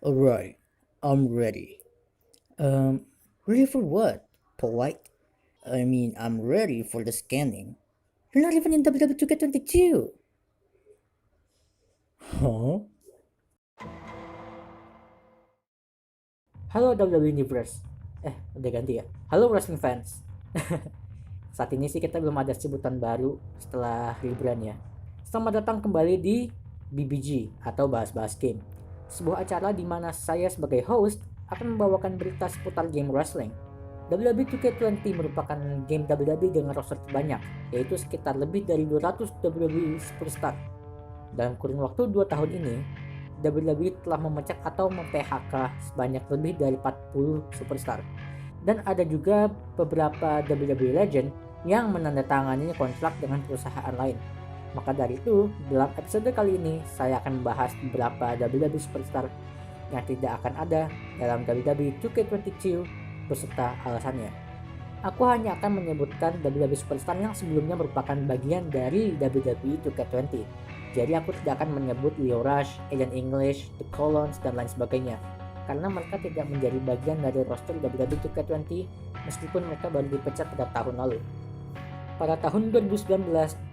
Alright, I'm ready. Um, Ready for what? Polite? I mean, I'm ready for the scanning. You're not even in WWE 2K22. Huh? Halo WWE Universe. Udah ganti ya. Halo wrestling fans. Saat ini sih kita belum ada sebutan baru setelah liburan ya. Selamat datang kembali di BBG atau Bahas-Bahas Game. Sebuah acara di mana saya sebagai host akan membawakan berita seputar game wrestling. WWE 2K20 merupakan game WWE dengan roster terbanyak, yaitu sekitar lebih dari 200 WWE Superstar. Dalam kurun waktu 2 tahun ini, WWE telah memecat atau mem-PHK sebanyak lebih dari 40 superstar. Dan ada juga beberapa WWE Legend yang menandatangani kontrak dengan perusahaan lain. Maka dari itu, dalam episode kali ini saya akan membahas beberapa WWE Superstar yang tidak akan ada dalam WWE 2K22 beserta alasannya. Aku hanya akan menyebutkan WWE Superstar yang sebelumnya merupakan bagian dari WWE 2K20. Jadi aku tidak akan menyebut Leo Rush, Aiden English, The Colons, dan lain sebagainya. Karena mereka tidak menjadi bagian dari roster WWE 2K20 meskipun mereka baru dipecat pada tahun lalu. Pada tahun 2019,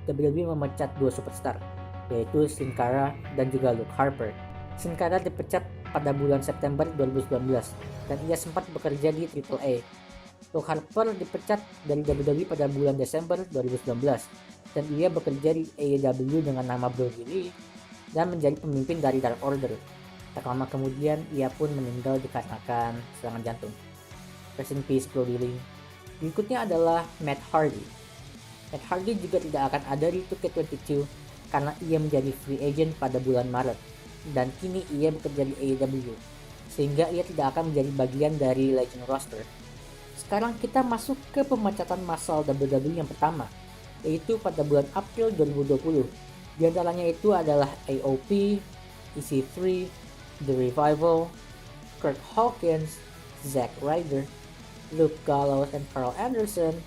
WWE memecat dua superstar, yaitu Sin Cara dan juga Luke Harper. Sin Cara dipecat pada bulan September 2019 dan ia sempat bekerja di AAA. Luke Harper dipecat dari WWE pada bulan Desember 2019 dan ia bekerja di AEW dengan nama Brody Lee dan menjadi pemimpin dari Dark Order. Tak lama kemudian ia pun meninggal dikarenakan serangan jantung. Rest in peace Brody Lee. Berikutnya adalah Matt Hardy. Matt Hardy juga tidak akan ada di 2K22 karena ia menjadi free agent pada bulan Maret dan kini ia bekerja di AEW sehingga ia tidak akan menjadi bagian dari Legend roster. Sekarang kita masuk ke pemecatan massal WWE yang pertama, yaitu pada bulan April 2020. Di antaranya itu adalah AOP, EC3, The Revival, Kurt Hawkins, Zack Ryder, Luke Gallows and Carl Anderson,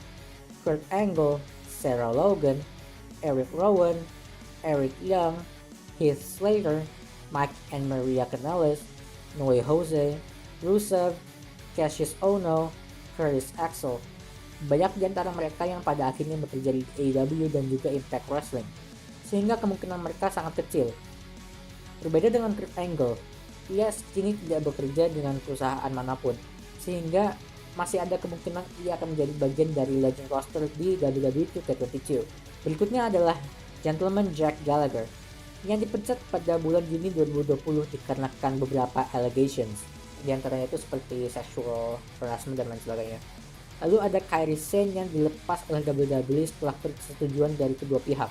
Kurt Angle, Sarah Logan, Eric Rowan, Eric Young, Heath Slater, Mike and Maria Kanellis, Noe Jose, Rusev, Cassius Ono, Curtis Axel. Banyak di antara mereka yang pada akhirnya bekerja di AEW dan juga Impact Wrestling, sehingga kemungkinan mereka sangat kecil. Berbeda dengan Kurt Angle, ia kini tidak bekerja dengan perusahaan manapun, sehingga masih ada kemungkinan ia akan menjadi bagian dari Legend roster di WWE 2K22. Berikutnya adalah Gentleman Jack Gallagher, yang dipecat pada bulan Juni 2020 dikarenakan beberapa allegations. Di antaranya itu seperti sexual harassment dan lain sebagainya. Lalu ada Kairi Sane yang dilepas oleh WWE setelah persetujuan dari kedua pihak.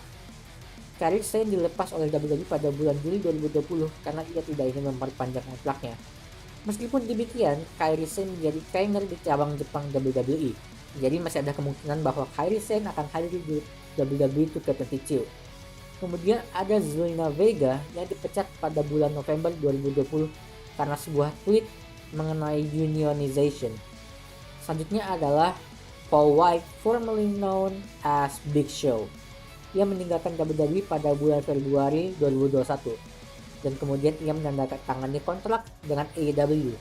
Kairi Sane dilepas oleh WWE pada bulan Juli 2020 karena ia tidak ingin memperpanjang kontraknya. Meskipun demikian, Kairi Sane menjadi trainer di cabang Jepang WWE. Jadi masih ada kemungkinan bahwa Kairi Sane akan hadir di WWE 2K22. Kemudian ada Zelina Vega yang dipecat pada bulan November 2020 karena sebuah tweet mengenai unionization. Selanjutnya adalah Paul White, formerly known as Big Show. Ia meninggalkan WWE pada bulan Februari 2021 dan kemudian ia menandatangani kontrak dengan AEW,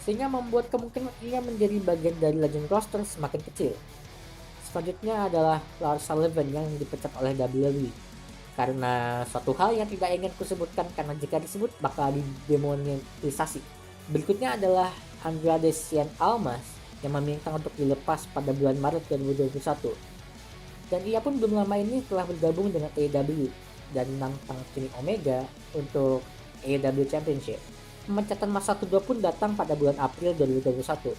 sehingga membuat kemungkinan ia menjadi bagian dari Legend roster semakin kecil. Selanjutnya adalah Lars Sullivan yang dipecat oleh WWE karena suatu hal yang tidak ingin kusebutkan karena jika disebut bakal didemonetisasi. Berikutnya adalah Andrade Cien Almas yang meminta untuk dilepas pada bulan Maret 2021. Dan ia pun belum lama ini telah bergabung dengan AEW dan menantang Kenny Omega untuk AEW Championship. Pemecatan masa kedua pun datang pada bulan April 2021.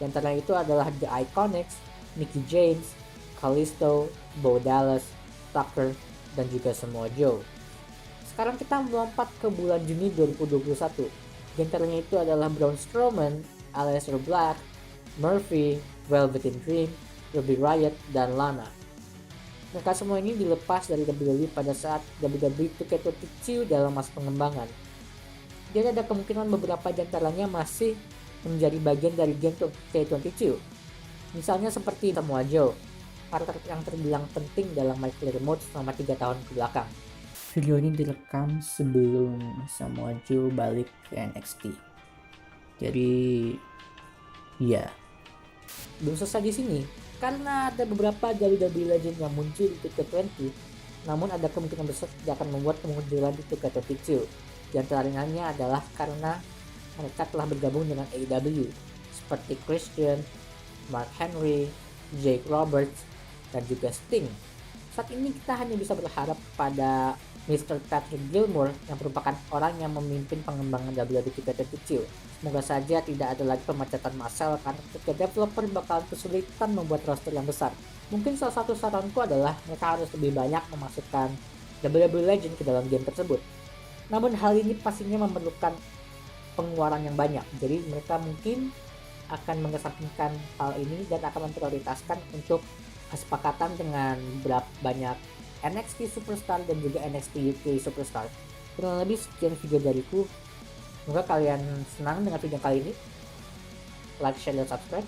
Di antara itu adalah The Iconics, Mickie James, Kalisto, Bo Dallas, Tucker, dan juga Samoa Joe. Sekarang kita melompat ke bulan Juni 2021. Di antaranya itu adalah Braun Strowman, Aleister Black, Murphy, Velveteen Dream, Ruby Riott, dan Lana. Mereka semua ini dilepas dari WWE pada saat WWE 2K22 dalam masa pengembangan. Jadi ada kemungkinan beberapa di antaranya masih menjadi bagian dari game 2K22. Misalnya seperti Samoa Joe, karakter yang terbilang penting dalam My Clear Mode selama 3 tahun ke belakang. Video ini direkam sebelum Samoa Joe balik ke NXT. Jadi, ya. Belum selesai di sini, karena ada beberapa WWE Legend yang muncul di 2K20, namun ada kemungkinan besar tidak akan membuat kemunculan di 2K22. Di antaranya adalah karena mereka telah bergabung dengan AEW, seperti Christian, Mark Henry, Jake Roberts, dan juga Sting. Saat ini kita hanya bisa berharap pada Mr. Patrick Gilmore yang merupakan orang yang memimpin pengembangan WWE 2K22. Semoga saja tidak ada lagi pemecatan massal karena ketika developer bakalan kesulitan membuat roster yang besar. Mungkin salah satu saranku adalah mereka harus lebih banyak memasukkan WWE Legend ke dalam game tersebut. Namun hal ini pastinya memerlukan pengeluaran yang banyak, jadi mereka mungkin akan mengesampingkan hal ini dan akan memprioritaskan untuk kesepakatan dengan berapa banyak NXT Superstar dan juga NXT UK Superstar. Kurang lebih sekian video dariku. Semoga kalian senang dengan video kali ini. Like, share, dan subscribe.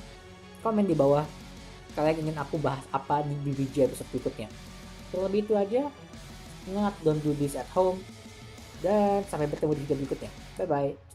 Komen di bawah kalian ingin aku bahas apa di BBG episode berikutnya. Kurang lebih itu aja. Ingat, don't do this at home. Dan sampai bertemu di video berikutnya. Bye bye.